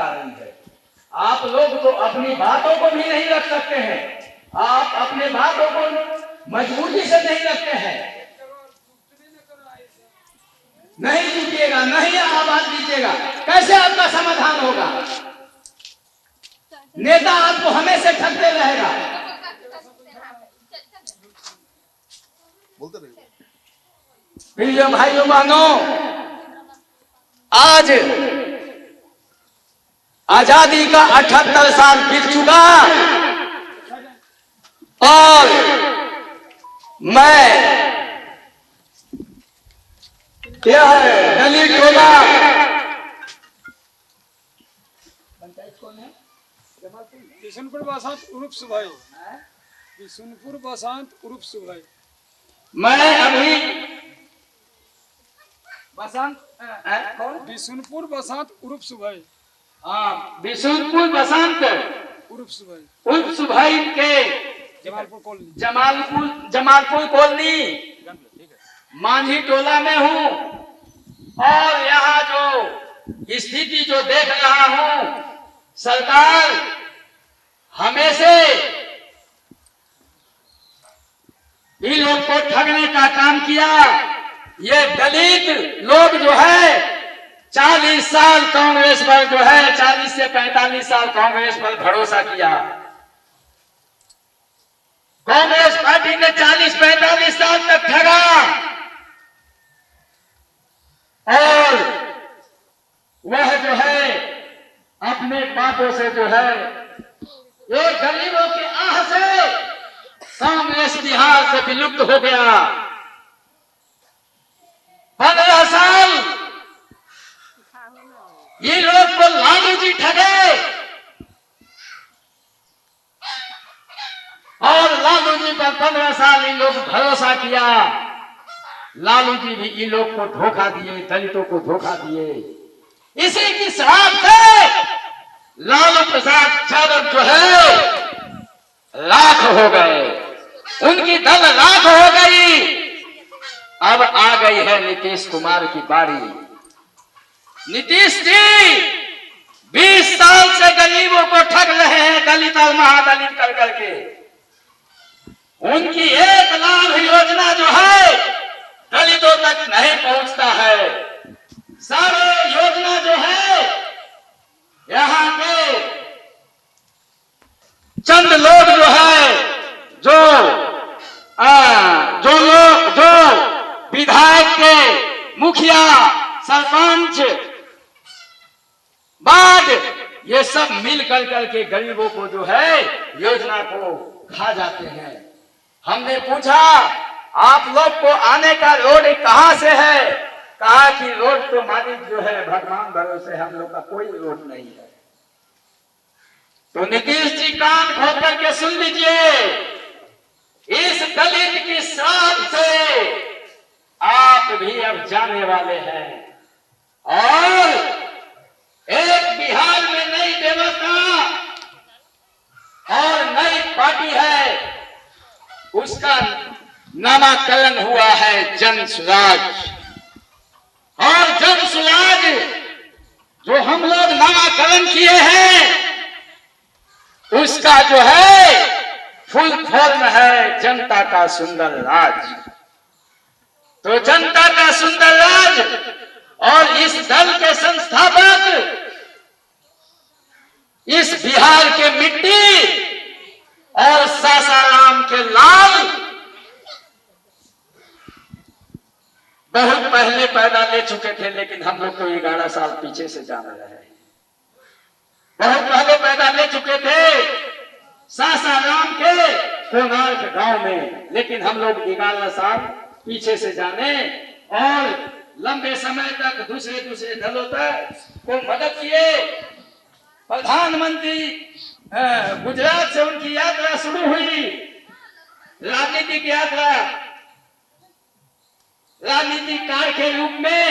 कारण है। आप लोग तो अपनी बातों को भी नहीं रख सकते हैं, आप अपने बातों को मजबूती से नहीं रखते हैं। नहीं जीतिएगा, नहीं आवाज दीजिएगा, कैसे आपका समाधान होगा? नेता आपको हमेशा ठगते रहेगा। प्रिय भाइयों बहनों, आज आजादी का 78 साल बीत चुका और मैं क्या है दलित टोला बिशुनपुर बसंत उर्फ सुभाई, बिशुनपुर बसंत उर्फ सुभाई। मैं अभी बसंत बिशुनपुर बसंत उर्फ सुभाई, हाँ बिशुनपुर बसंत उर्फ सुभाई के जमालपुर कॉलोनी मांझी टोला में हूँ और यहाँ जो स्थिति जो देख रहा हूँ, सरकार हमेशा इन लोग को ठगने का काम किया। ये दलित लोग जो है 40 साल कांग्रेस पर जो है 40 से 45 साल कांग्रेस पर भरोसा किया। कांग्रेस पार्टी ने 40-45 साल तक ठगा और वह जो है अपने बातों से जो है ये गरीबों की आह से कांग्रेस बिहार से विलुप्त हो गया। 15 साल ये लोग को लालू जी ठगे और लालू जी पर 15 साल इन लोग भरोसा किया। लालू जी भी इन लोग को धोखा दिए, दलितों को धोखा दिए। इसी की श्राप से लालू प्रसाद यादव जो है लाख हो गए, उनकी दल लाख हो गई। अब आ गई है नीतीश कुमार की बारी। नीतीश जी 20 साल से गरीबों को ठग रहे हैं, दलित और महादलित कर करके। उनकी एक लाभ योजना जो है दलितों तक नहीं पहुंचता है। सारे योजना जो है यहाँ के चंद लोग जो है जो विधायक के मुखिया सरपंच वार्ड ये सब मिल कर करके गरीबों को जो है योजना को खा जाते हैं। हमने पूछा आप लोग को आने का रोड कहां से है? कहा कि रोड तो मालिक जो है भगवान भरोसे, हम लोग का कोई रोड नहीं है। तो नीतीश जी कान खोल करके सुन लीजिए, इस दलित की श्राप से आप भी अब जाने वाले हैं और एक बिहार में नई व्यवस्था और नई पार्टी है, उसका नामकरण हुआ है जन सुराज। और जन सुराज जो हम लोग नामकरण किए हैं उसका जो है फुल फॉर्म है जनता का सुंदर राज। तो जनता का सुंदर राज और इस दल के संस्थापक इस बिहार के मिट्टी और सासाराम के लाल बहुत पहले पैदा ले चुके थे, लेकिन हम लोग तो 11 साल पीछे से जान रहे हैं। बहुत पहले पैदा ले चुके थे सासाराम के कोणार्क गांव में, लेकिन हम लोग 11 साल पीछे से जाने और लंबे समय तक दूसरे दलों तक को मदद किए। प्रधानमंत्री गुजरात से उनकी यात्रा शुरू हुई, राजनीतिक यात्रा, राजनीतिक कार्य के रूप में,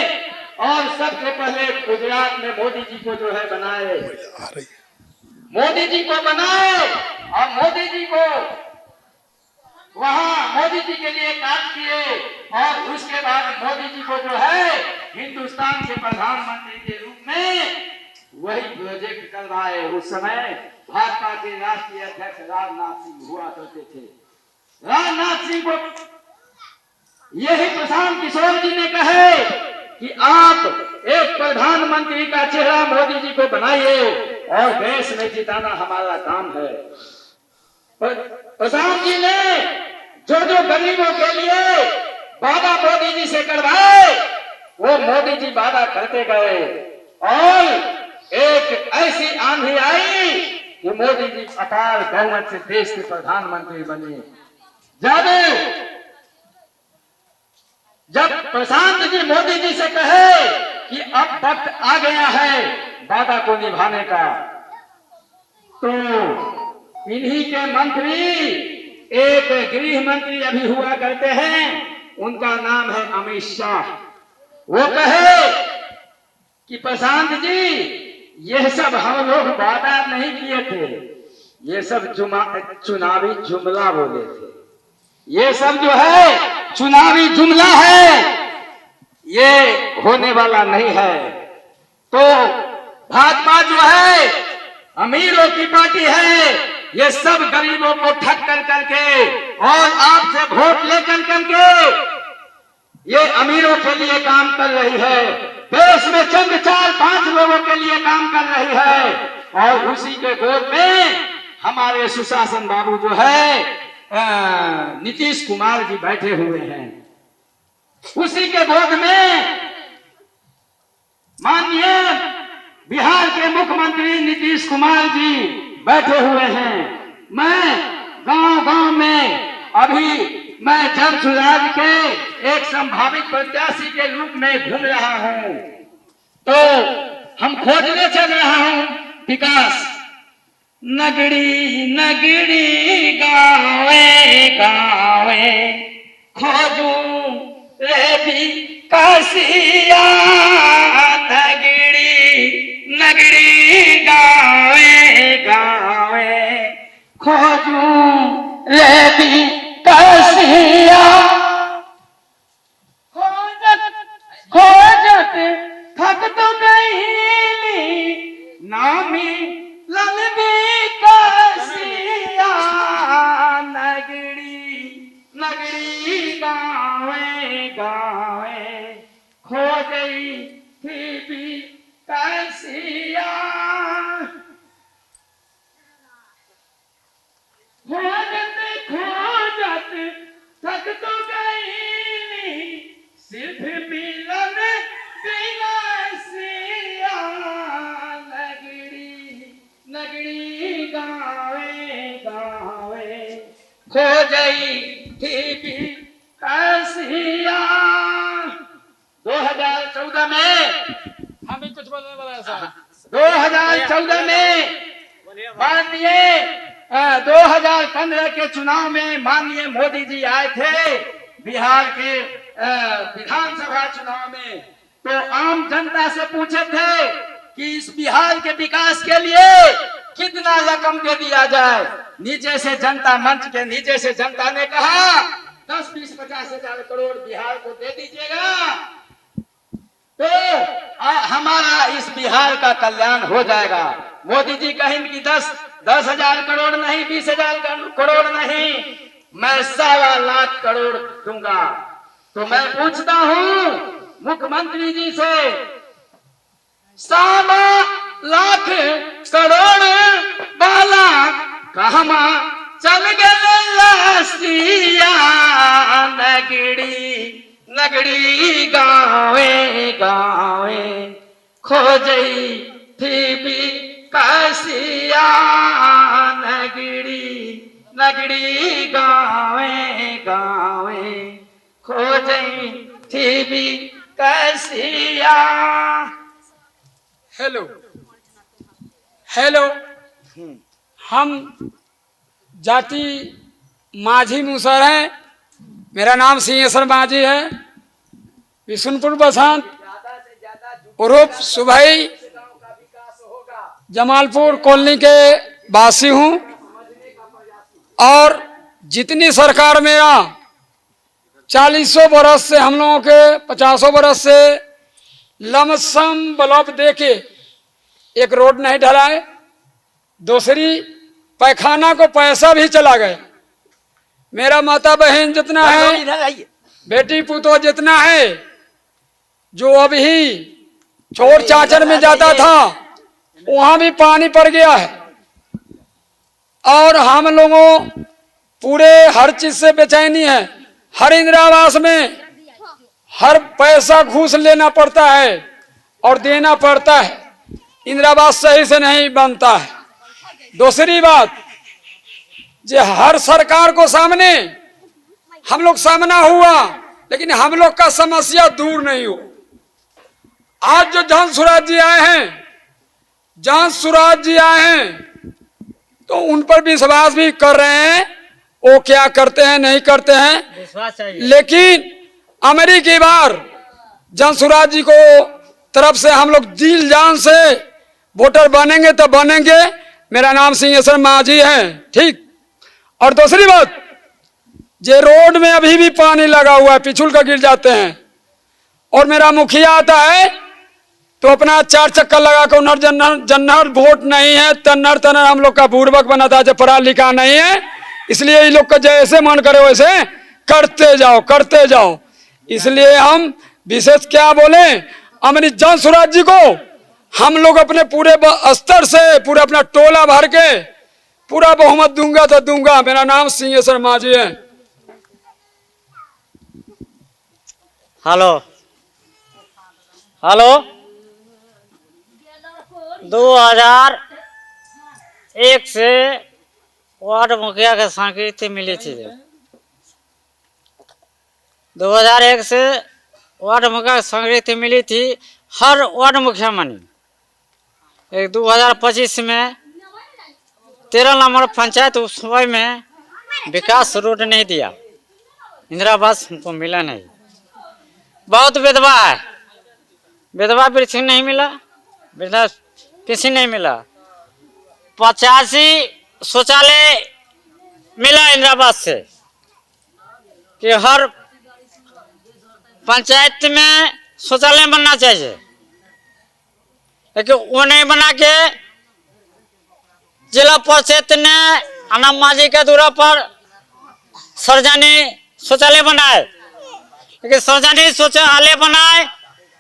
और सबसे पहले गुजरात में मोदी जी को जो है बनाए, मोदी जी को बनाए और मोदी जी को वहां मोदी जी के लिए काम किए और उसके बाद मोदी जी को जो है हिंदुस्तान के प्रधानमंत्री के रूप में वही प्रोजेक्ट करवाए। उस समय भाजपा के राष्ट्रीय अध्यक्ष राजनाथ सिंह हुआ करते थे। राजनाथ सिंह को यही प्रशांत किशोर जी ने कहे कि आप एक प्रधानमंत्री का चेहरा मोदी जी को बनाइए और देश में जिताना हमारा काम है। प्रशांत जी ने जो जो गरीबों के लिए वादा मोदी जी से करवाए वो मोदी जी वादा करते गए और एक ऐसी आंधी आई कि मोदी जी अपार बहुमत से देश के प्रधानमंत्री बने। जब प्रशांत जी मोदी जी से कहे कि अब वक्त आ गया है वादा को निभाने का, तो इन्हीं के मंत्री एक गृह मंत्री अभी हुआ करते हैं, उनका नाम है अमित शाह। वो कहे कि प्रशांत जी यह सब हम लोग वादा नहीं किए थे, ये सब चुनावी जुमला बोले थे, ये सब जो है चुनावी जुमला है, ये होने वाला नहीं है। तो भाजपा जो है अमीरों की पार्टी है, ये सब गरीबों को ठग कर करके और आपसे वोट लेकर करके ये अमीरों के लिए काम कर रही है, देश में चंद 4-5 लोगों के लिए काम कर रही है। और उसी के गोद में हमारे सुशासन बाबू जो है नीतीश कुमार जी बैठे हुए हैं। उसी के गोद में माननीय बिहार के मुख्यमंत्री नीतीश कुमार जी बैठे हुए हैं। मैं गांव-गांव में अभी मैं जन सुराज के एक संभावित प्रत्याशी के रूप में घूम रहा हूं, तो हम खोजने चल रहा हूं विकास। नगरी नगरी गावे गावे खोजूं रे विकासिया, नगरी नगरी गावे गावे खोजूं रे विकासिया। खोजत थक तो गई नामी लाल विकासिया, नगरी नगरी गावे गावे खोजई थी विकासिया। खोजत खोजत थक तो गई सिर्फ मिलन विकासिया, नगरी गावे गावे खोजई थी विकासिया। 2014 में हम भी कुछ बोलने वाला है साहब। 2014 में माननीय 2015 के चुनाव में माननीय मोदी जी आए थे बिहार के विधानसभा चुनाव में, तो आम जनता से पूछे थे कि इस बिहार के विकास के लिए कितना रकम दे दिया जाए। नीचे से जनता मंच के नीचे से जनता ने कहा 10, 20, 50 हजार करोड़ बिहार को दे दीजिएगा तो हमारा इस बिहार का कल्याण हो जाएगा। मोदी जी कहेंगे कि 10 हजार करोड़ नहीं, 20 हजार करोड़ नहीं, मैं 1.25 लाख करोड़ दूंगा। तो मैं पूछता हूं मुख्यमंत्री जी से, 1.25 लाख करोड़ वाला कहमा चल गए रासिया, नगरी नगरी गावे गावे खोजई थी विकासिया, नगरी नगरी गावे गावे खोजई थी विकासिया। हेलो हेलो, हम जाति माझी मुसर हैं। मेरा नाम सिंहेश्वर माझी है। बिशुनपुर बसंत उर्फ सुभई जमालपुर कॉलोनी के वासी हूँ। और जितनी सरकार मेरा 40 बरस से, हम लोगों के 50 बरस से लमसम बल्ब देके एक रोड नहीं ढला है, दूसरी पैखाना को पैसा भी चला गया। मेरा माता बहन जितना है, बेटी पुतो जितना है, जो अभी छोर चाचर में जाता था वहां भी पानी पड़ गया है। और हम लोगों पूरे हर चीज से बेचैनी है। हर इंदिरा आवास में हर पैसा घूस लेना पड़ता है और देना पड़ता है। इंदिरा आवास सही से नहीं बनता है। दूसरी बात, जो हर सरकार को सामने हम लोग सामना हुआ, लेकिन हम लोग का समस्या दूर नहीं हो। आज जो जहां स्वराज जी आए हैं, तो उन पर विश्वास भी कर रहे हैं। वो क्या करते हैं नहीं करते हैं विश्वास चाहिए। लेकिन अमेरिकी बार जन स्वराज जी को तरफ से हम लोग दिल जान से वोटर बनेंगे तो बनेंगे। मेरा नाम सिंहेश्वर माझी है, ठीक। और दूसरी बात, जे रोड में अभी भी पानी लगा हुआ है, पिछुल का गिर जाते हैं। और मेरा मुखिया आता है तो अपना 4 चक्कर लगा कर उन्नर जन्नर वोट नहीं है, तन्नर तन्नर हम लोग का बुड़बक बनाता है, जो पढ़ा लिखा नहीं है। इसलिए ये लोग का जैसे मन करे वैसे करते जाओ। इसलिए हम विशेष क्या बोले, अमृत जन स्वराज जी को हम लोग अपने पूरे स्तर से, पूरा अपना टोला भर के पूरा बहुमत दूंगा तो दूंगा। मेरा नाम सिंहेश्वर माझी है। हेलो 2001 से वार्ड मुखिया के स्वीकृति मिली थी। 2001 से वार्ड मुखिया की स्वीकृति मिली थी। हर वार्ड मुखिया मानी। एक 2025 में 13 नंबर पंचायत उस समय में विकास रोड नहीं दिया, इंदिरा आवास हमको मिला नहीं। बहुत विधवा है, विधवा पेंशन नहीं मिला, वृद्धा पेंशन नहीं मिला। 85 शौचालय मिला इंदिरा आवास से कि हर पंचायत में शौचालय बनना चाहिए, लेकिन वो नहीं बना के जिला परिषद ने अनम माझी के दूरा पर सरजानी शौचालय बनाए। लेकिन सरजानी शौचालय बनाए,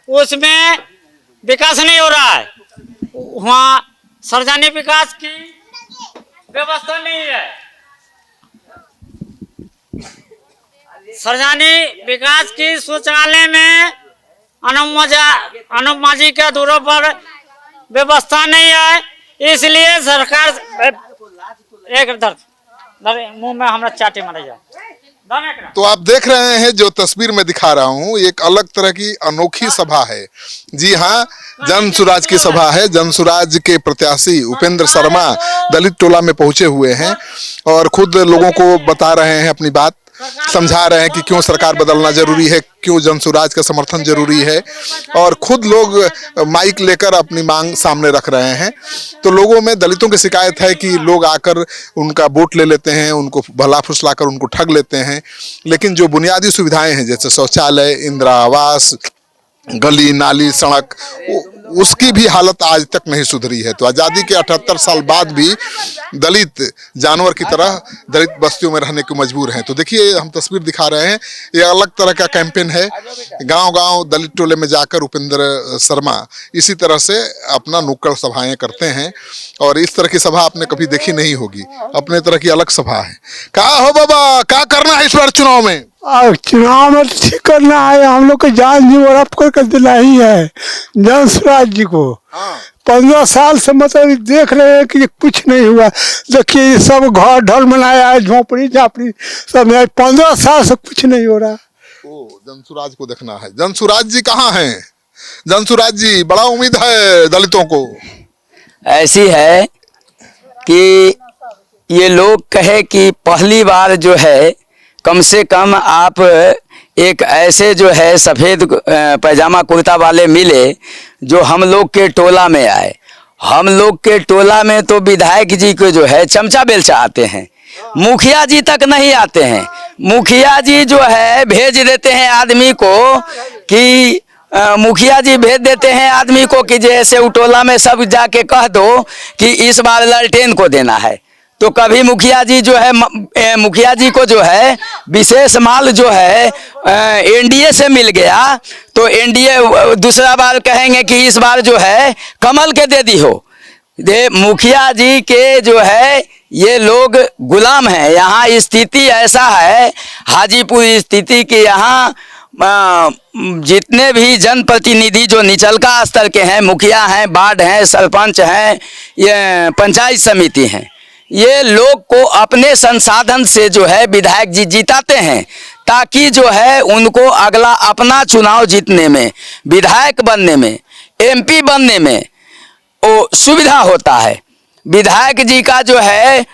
उसमें विकास नहीं हो रहा है। वहाँ सरजानी विकास की व्यवस्था नहीं है। सरजानी विकास की शौचालय में अनम माझी के दूरों पर व्यवस्था नहीं है। इसलिए सरकार एक मुंह में हमारा चाटे मारा जाए। तो आप देख रहे हैं, जो तस्वीर में दिखा रहा हूं, एक अलग तरह की अनोखी सभा है। जी हाँ, जन स्वराज की सभा है। जन स्वराज के प्रत्याशी उपेंद्र शर्मा दलित टोला में पहुंचे हुए हैं और खुद लोगों को बता रहे हैं, अपनी बात समझा रहे हैं कि क्यों सरकार बदलना जरूरी है, क्यों जन स्वराज का समर्थन जरूरी है। और खुद लोग माइक लेकर अपनी मांग सामने रख रहे हैं। तो लोगों में दलितों की शिकायत है कि लोग आकर उनका वोट ले लेते हैं, उनको भला फुसलाकर उनको ठग लेते हैं। लेकिन जो बुनियादी सुविधाएं हैं, जैसे शौचालय, इंदिरा आवास, गली नाली, सड़क, उसकी भी हालत आज तक नहीं सुधरी है। तो आज़ादी के 78 साल बाद भी दलित जानवर की तरह दलित बस्तियों में रहने को मजबूर हैं। तो देखिए, हम तस्वीर दिखा रहे हैं, ये अलग तरह का कैंपेन है। गांव-गांव दलित टोले में जाकर उपेंद्र शर्मा इसी तरह से अपना नुक्कड़ सभाएं करते हैं। और इस तरह की सभा आपने कभी देखी नहीं होगी, अपने तरह की अलग सभा है। क्या हो बाबा, क्या करना है इस बार चुनाव में? चुनाव में ठीक करना है। हम लोग को जान जी और कर दिला ही है जन स्वराज जी को। 15 साल से मतलब देख रहे हैं कि कुछ नहीं हुआ। देखिए, ये सब घर ढल बनाया है, झोपड़ी झापड़ी सब है। 15 साल से कुछ नहीं हो रहा। ओ, जन स्वराज को देखना है। जन स्वराज जी कहाँ हैं? जन स्वराज जी, बड़ा उम्मीद है दलितों को। ऐसी है कि ये लोग कहे कि पहली बार जो है, कम से कम आप एक ऐसे जो है सफ़ेद पैजामा कुर्ता वाले मिले जो हम लोग के टोला में आए। हम लोग के टोला में तो विधायक जी को जो है चमचा बेलचा आते हैं, मुखिया जी तक नहीं आते हैं। मुखिया जी जो है भेज देते हैं आदमी को कि मुखिया जी भेज देते हैं आदमी को कि जैसे उटोला में सब जाके कह दो कि इस बार लालटेन को देना है, तो कभी मुखिया जी जो है मुखिया जी को जो है विशेष माल जो है एनडीए से मिल गया, तो एनडीए दूसरा बार कहेंगे कि इस बार जो है कमल के दे दी हो। मुखिया जी के जो है ये लोग गुलाम हैं। यहाँ स्थिति ऐसा है, हाजीपुर स्थिति के यहाँ जितने भी जनप्रतिनिधि जो निचलका स्तर के हैं, मुखिया हैं, वार्ड हैं, सरपंच हैं, ये पंचायत समिति हैं, ये लोग को अपने संसाधन से जो है विधायक जी जिताते हैं, ताकि जो है उनको अगला अपना चुनाव जीतने में, विधायक बनने में, एमपी बनने में वो सुविधा होता है। विधायक जी का जो है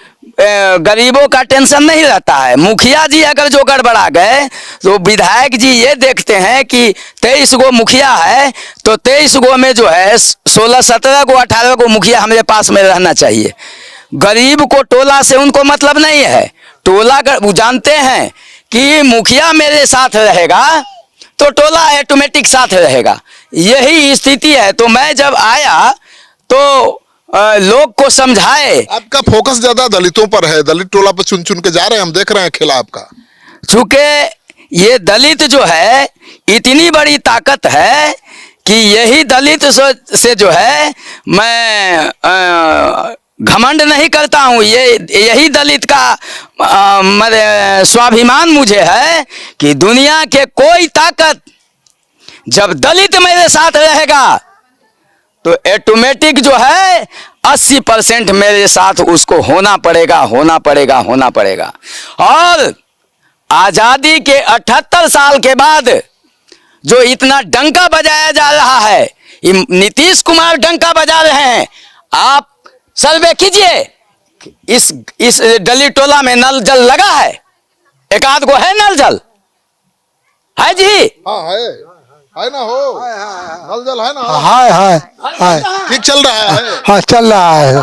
गरीबों का टेंशन नहीं रहता है। मुखिया जी अगर जो गड़बड़ा गए तो विधायक जी ये देखते हैं कि 23 गो मुखिया है, तो 23 गो में जो है 16-17 गो 18 गो मुखिया हमारे पास में रहना चाहिए। गरीब को टोला से उनको मतलब नहीं है। टोला वो जानते हैं कि मुखिया मेरे साथ रहेगा तो टोला ऑटोमेटिक साथ रहेगा, यही स्थिति है। तो मैं जब आया तो लोग को समझाए। आपका फोकस ज्यादा दलितों पर है, दलित टोला पर चुन चुन के जा रहे हैं, हम देख रहे हैं खेला आपका। चूंकि ये दलित जो है इतनी बड़ी ताकत है कि यही दलित से जो है मैं घमंड नहीं करता हूँ। यही दलित का स्वाभिमान मुझे है कि दुनिया के कोई ताकत जब दलित मेरे साथ रहेगा तो ऑटोमेटिक जो है 80% मेरे साथ उसको होना पड़ेगा, होना पड़ेगा, होना पड़ेगा। और आजादी के 78 साल के बाद जो इतना डंका बजाया जा रहा है, नीतीश कुमार डंका बजा रहे हैं। आप सर्वे कीजिए, इस दलित टोला में नल जल लगा है? एक आध को है नल जल? है जी? हाँ है ना, हो नल जल है ना? हाय ठीक चल रहा है? हाँ चल रहा है।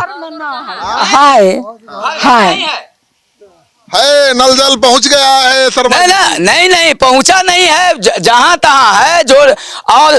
है नल जल पहुंच गया है सरपंच? नहीं पहुंचा नहीं है, जहां तहां है जो। और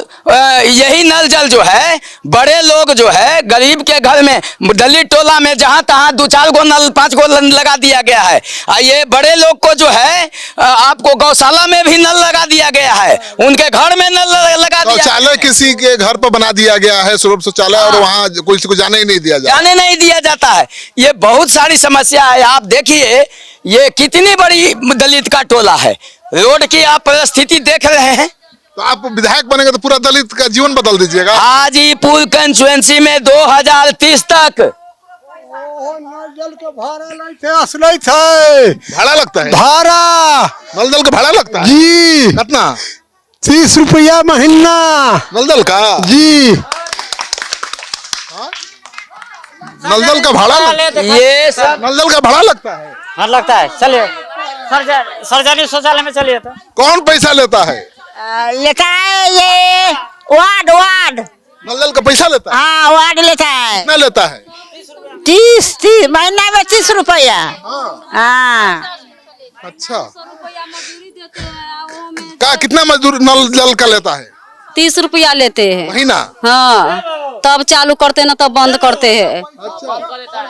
यही नल जल जो है बड़े लोग जो है गरीब के घर में, दलित टोला में जहां तहां 2-4 गो नल 5 गो लगा दिया गया है। ये बड़े लोग को जो है आपको गौशाला में भी नल लगा दिया गया है, उनके घर में नल लगा दिया। शौचालय किसी के घर पर बना दिया गया है, सुलभ शौचालय, और वहाँ किसी को जाने ही नहीं दिया जाता है। ये बहुत सारी समस्या है। आप देखिए ये कितनी बड़ी दलित का टोला है, रोड की आप परिस्थिति देख रहे हैं। तो आप विधायक बनेंगे तो पूरा दलित का जीवन बदल दीजिएगा। हाजीपुर कंस्टिट्यूएंसी में 2030 तक नल जल के भाड़ा लगता है। भाड़ा नल जल का भाड़ा लगता है जी। कितना? 30 रुपया महीना नल जल का जी। नल जल का भाड़ा ये सब नल जल का भाड़ा लगता है। हाँ लगता है। चलिए सार्वजनिक शौचालय में चलिए। तो कौन पैसा लेता है? लेता है ये वार्ड नल जल का पैसा लेता है? हाँ वार्ड लेता है। कितना लेता है? 30 महीना में 30 रुपया। हाँ अच्छा, का कितना मजदूर नल जल का लेता है? 30 रुपया लेते हैं महीना। हाँ, तब चालू करते ना तब बंद करते हैं। अच्छा,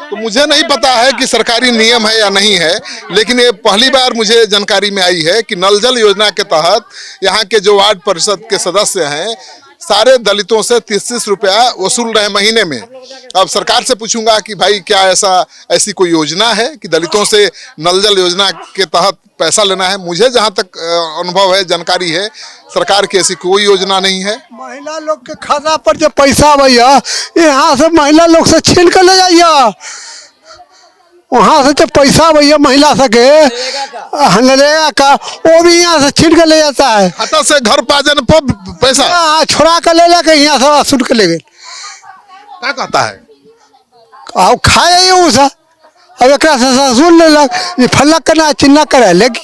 तो मुझे नहीं पता है कि सरकारी नियम है या नहीं है, लेकिन ये पहली बार मुझे जानकारी में आई है कि नल जल योजना के तहत यहाँ के जो वार्ड परिषद के सदस्य हैं सारे दलितों से 30 रुपया वसूल रहे महीने में। अब सरकार से पूछूंगा कि भाई क्या ऐसी कोई योजना है कि दलितों से नल जल योजना के तहत पैसा लेना है? मुझे जहाँ तक अनुभव है, जानकारी है, सरकार की ऐसी कोई योजना नहीं है। महिला लोग के खाता पर जो पैसा भैया यहाँ से महिला लोग से छीन कर ले जाइए। वहाँ से जो पैसा भैया महिला सके नरेगा का वो भी यहाँ से छीन कर ले जाता है। खाता से घर पा जाने पर पैसा छोड़ा कर ले जाके यहाँ से वसूल कर ले गए। क्या कहता है? अब खाए उसा अब एक सुन ले फलक करना चिन्ना करे लेकिन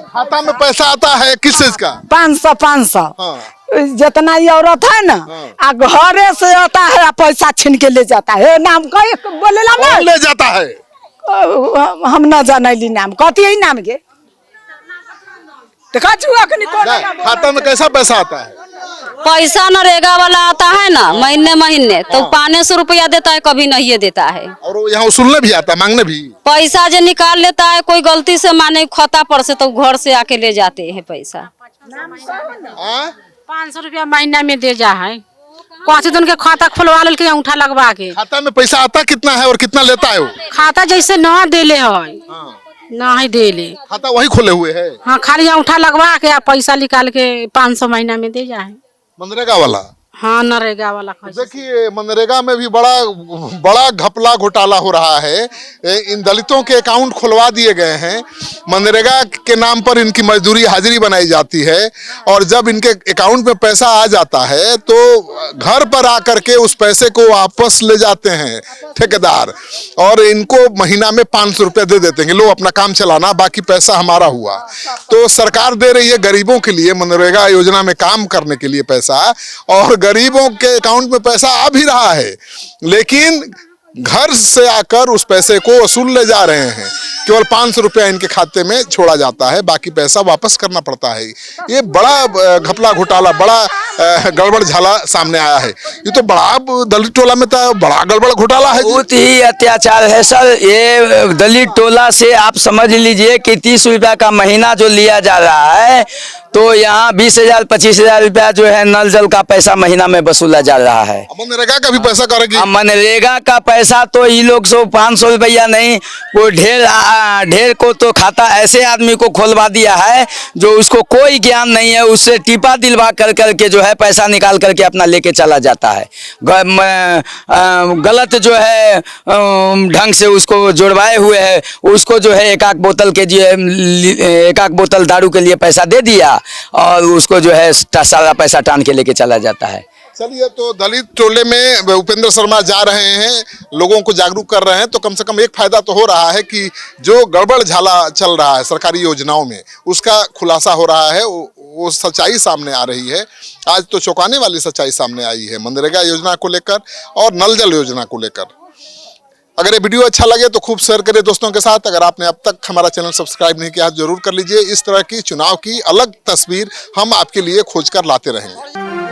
खाता में पैसा आता है किस चीज का? 500 हाँ। जितना ये औरत है ना आ घरे से आता है पैसा छीन के ले जाता है। नाम का बोलेला ना कौन ले जाता है? हम ना जानली नाम कथी है नाम के देखा जुआ के निकोल खाता में कैसा पैसा आता है? पैसा नरेगा वाला आता है ना महीने महीने तो 500 रुपया देता है, कभी नहीं देता है। और वो यहाँ वसूलने भी आता है, मांगने भी? पैसा जो निकाल लेता है कोई गलती से माने खाता पर से तो घर से आके ले जाते हैं पैसा। 500 रुपया महीना में दे जा है, 5 दिन के खाता खुलवा ले के अंगूठा लगवा के। खाता में पैसा आता कितना है और कितना लेता है वो? खाता जैसे न देले है ना ही देले, खाता वही खोले हुए है। हाँ, खाली अंगूठा लगवा के पैसा निकाल के 500 महीना में दे जा है। मनरेगा वाला? हाँ, नरेगा वाला। देखिए मनरेगा में भी बड़ा घपला घोटाला हो रहा है। इन दलितों के अकाउंट खुलवा दिए गए हैं, मनरेगा के नाम पर इनकी मजदूरी हाजिरी बनाई जाती है और जब इनके अकाउंट में पैसा आ जाता है तो घर पर आकर के उस पैसे को वापस ले जाते हैं ठेकेदार और इनको महीना में 500 रुपया दे देते हैं, लो अपना काम चलाना, बाकी पैसा हमारा हुआ। तो सरकार दे रही है गरीबों के लिए मनरेगा योजना में काम करने के लिए पैसा, और गरीबों के अकाउंट में पैसा आ भी रहा है, लेकिन घर से आकर उस पैसे को वसूल ले जा रहे हैं। केवल 500 रुपया इनके खाते में छोड़ा जाता है, बाकी पैसा वापस करना पड़ता है। ये बड़ा घपला घोटाला, बड़ा गड़बड़ झाला सामने आया है। ये तो बड़ा दलित टोला में तो बड़ा गड़बड़ घोटाला है। बहुत ही अत्याचार है सर। ये दलित टोला से आप समझ लीजिए कि 30 रुपया का महीना जो लिया जा रहा है, तो यहाँ 20,000 25,000 रुपया जो है नल जल का पैसा महीना में वसूला जा रहा है। मनरेगा का भी पैसा करेगी? मनरेगा का पैसा तो ये लोग 500 रुपया नहीं, वो ढेर को तो खाता ऐसे आदमी को खोलवा दिया है जो उसको कोई ज्ञान नहीं है, उससे टिपा दिलवा कर करके जो है पैसा निकाल करके अपना लेके चला जाता है। गलत जो है ढंग से उसको जुड़वाए हुए है, उसको जो है एक आध बोतल दारू के लिए पैसा दे दिया और उसको जो है सारा पैसा टान के लेके चला जाता है। चलिए, तो दलित टोले में उपेंद्र शर्मा जा रहे हैं, लोगों को जागरूक कर रहे हैं, तो कम से कम एक फायदा तो हो रहा है कि जो गड़बड़ झाला चल रहा है सरकारी योजनाओं में उसका खुलासा हो रहा है, वो सच्चाई सामने आ रही है। आज तो चौंकाने वाली सच्चाई सामने आई है मनरेगा योजना को लेकर और नल जल योजना को लेकर। अगर ये वीडियो अच्छा लगे तो खूब शेयर करें दोस्तों के साथ। अगर आपने अब तक हमारा चैनल सब्सक्राइब नहीं किया जरूर कर लीजिए। इस तरह की चुनाव की अलग तस्वीर हम आपके लिए खोज कर लाते रहेंगे।